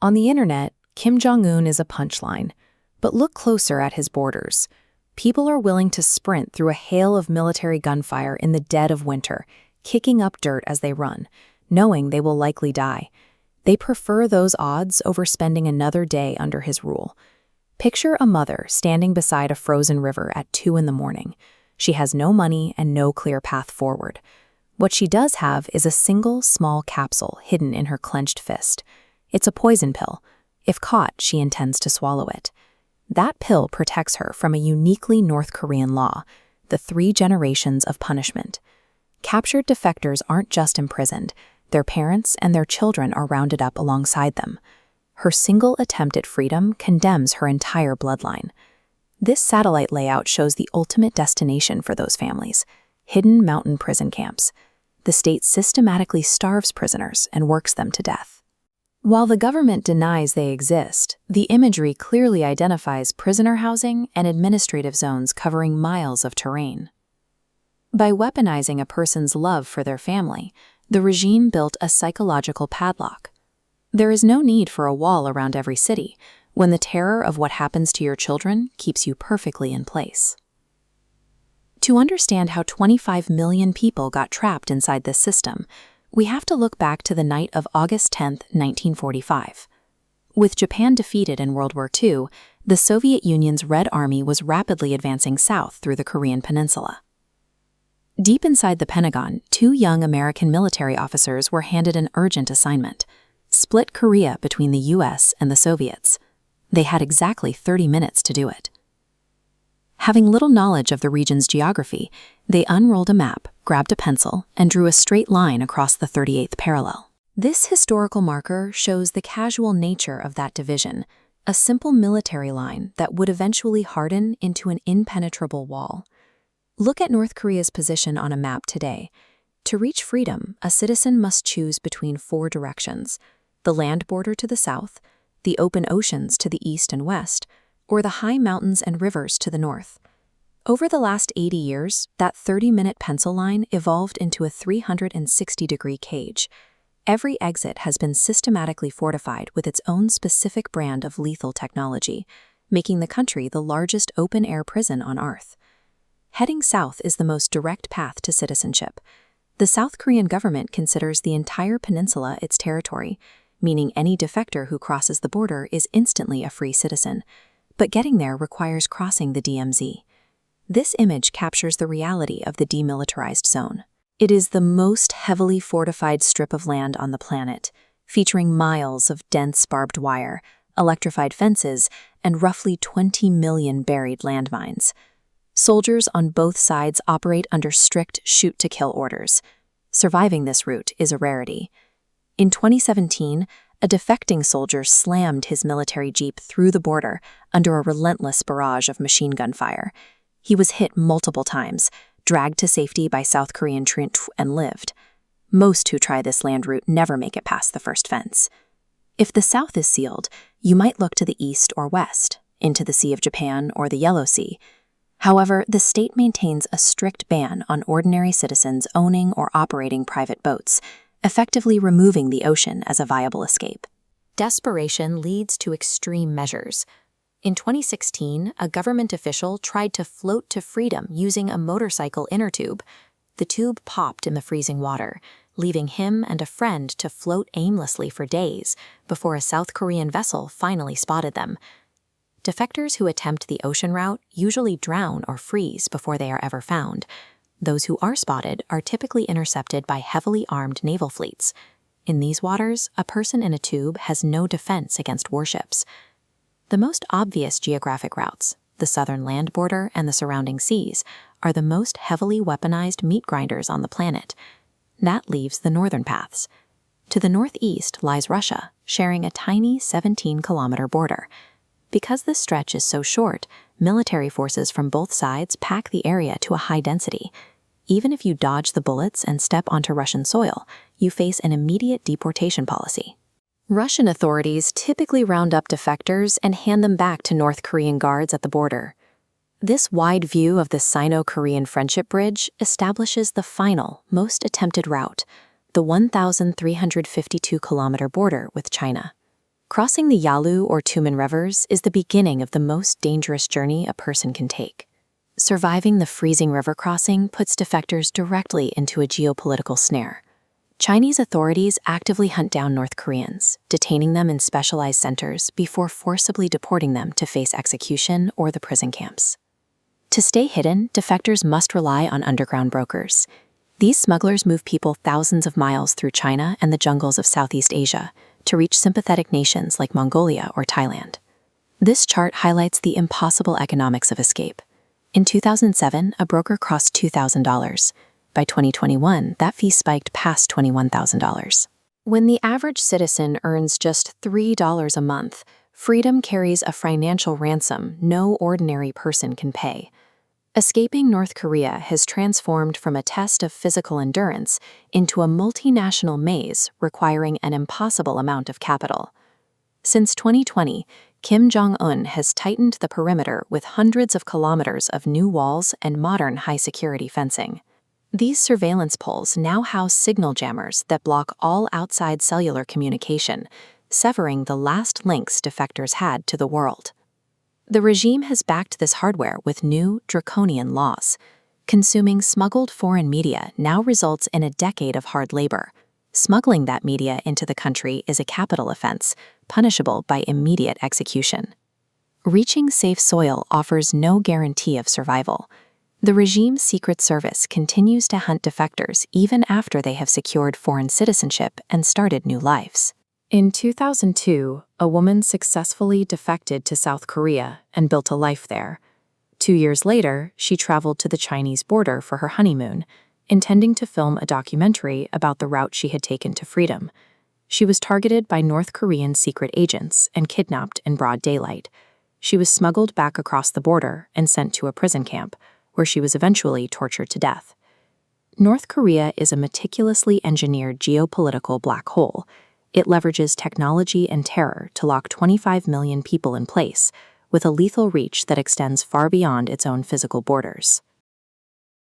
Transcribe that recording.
On the internet, Kim Jong-un is a punchline, but look closer at his borders. People are willing to sprint through a hail of military gunfire in the dead of winter, kicking up dirt as they run, knowing they will likely die. They prefer those odds over spending another day under his rule. Picture a mother standing beside a frozen river at 2 in the morning. She has no money and no clear path forward. What she does have is a single small capsule hidden in her clenched fist. It's a poison pill. If caught, she intends to swallow it. That pill protects her from a uniquely North Korean law, the 3 generations of punishment. Captured defectors aren't just imprisoned. Their parents and their children are rounded up alongside them. Her single attempt at freedom condemns her entire bloodline. This satellite layout shows the ultimate destination for those families: hidden mountain prison camps. The state systematically starves prisoners and works them to death. While the government denies they exist, the imagery clearly identifies prisoner housing and administrative zones covering miles of terrain. By weaponizing a person's love for their family, the regime built a psychological padlock. There is no need for a wall around every city when the terror of what happens to your children keeps you perfectly in place. To understand how 25 million people got trapped inside this system, we have to look back to the night of August 10, 1945. With Japan defeated in World War II, the Soviet Union's Red Army was rapidly advancing south through the Korean peninsula. Deep inside the Pentagon, 2 young American military officers were handed an urgent assignment: split Korea between the US and the Soviets. They had exactly 30 minutes to do it. Having little knowledge of the region's geography, they unrolled a map, grabbed a pencil, and drew a straight line across the 38th parallel. This historical marker shows the casual nature of that division, a simple military line that would eventually harden into an impenetrable wall. Look at North Korea's position on a map today. To reach freedom, a citizen must choose between 4 directions: the land border to the south, the open oceans to the east and west, or the high mountains and rivers to the north. Over the last 80 years, that 30-minute pencil line evolved into a 360-degree cage. Every exit has been systematically fortified with its own specific brand of lethal technology, making the country the largest open-air prison on Earth. Heading south is the most direct path to citizenship. The South Korean government considers the entire peninsula its territory, meaning any defector who crosses the border is instantly a free citizen. But getting there requires crossing the DMZ. This image captures the reality of the demilitarized zone. It is the most heavily fortified strip of land on the planet, featuring miles of dense barbed wire, electrified fences, and roughly 20 million buried landmines. Soldiers on both sides operate under strict shoot-to-kill orders. Surviving this route is a rarity. In 2017, a defecting soldier slammed his military jeep through the border under a relentless barrage of machine gun fire. He was hit multiple times, dragged to safety by South Korean troops, and lived. Most who try this land route never make it past the first fence. If the south is sealed, you might look to the east or west, into the Sea of Japan or the Yellow Sea. However, the state maintains a strict ban on ordinary citizens owning or operating private boats, effectively removing the ocean as a viable escape. Desperation leads to extreme measures. In 2016, a government official tried to float to freedom using a motorcycle inner tube. The tube popped in the freezing water, leaving him and a friend to float aimlessly for days before a South Korean vessel finally spotted them. Defectors who attempt the ocean route usually drown or freeze before they are ever found. Those who are spotted are typically intercepted by heavily armed naval fleets. In these waters, a person in a tube has no defense against warships. The most obvious geographic routes, the southern land border and the surrounding seas, are the most heavily weaponized meat grinders on the planet. That leaves the northern paths. To the northeast lies Russia, sharing a tiny 17-kilometer border. Because this stretch is so short, military forces from both sides pack the area to a high density. Even if you dodge the bullets and step onto Russian soil, you face an immediate deportation policy. Russian authorities typically round up defectors and hand them back to North Korean guards at the border. This wide view of the Sino-Korean Friendship Bridge establishes the final, most attempted route, the 1,352-kilometer border with China. Crossing the Yalu or Tumen rivers is the beginning of the most dangerous journey a person can take. Surviving the freezing river crossing puts defectors directly into a geopolitical snare. Chinese authorities actively hunt down North Koreans, detaining them in specialized centers before forcibly deporting them to face execution or the prison camps. To stay hidden, defectors must rely on underground brokers. These smugglers move people thousands of miles through China and the jungles of Southeast Asia to reach sympathetic nations like Mongolia or Thailand. This chart highlights the impossible economics of escape. In 2007, a broker cost $2,000. By 2021, that fee spiked past $21,000. When the average citizen earns just $3 a month, freedom carries a financial ransom no ordinary person can pay. Escaping North Korea has transformed from a test of physical endurance into a multinational maze requiring an impossible amount of capital. Since 2020, Kim Jong-un has tightened the perimeter with hundreds of kilometers of new walls and modern high-security fencing. These surveillance poles now house signal jammers that block all outside cellular communication, severing the last links defectors had to the world. The regime has backed this hardware with new, draconian laws. Consuming smuggled foreign media now results in a decade of hard labor. Smuggling that media into the country is a capital offense, punishable by immediate execution. Reaching safe soil offers no guarantee of survival. The regime's Secret Service continues to hunt defectors even after they have secured foreign citizenship and started new lives. In 2002, a woman successfully defected to South Korea and built a life there. 2 years later, she traveled to the Chinese border for her honeymoon, intending to film a documentary about the route she had taken to freedom. She was targeted by North Korean secret agents and kidnapped in broad daylight. She was smuggled back across the border and sent to a prison camp, where she was eventually tortured to death. North Korea is a meticulously engineered geopolitical black hole. It leverages technology and terror to lock 25 million people in place, with a lethal reach that extends far beyond its own physical borders.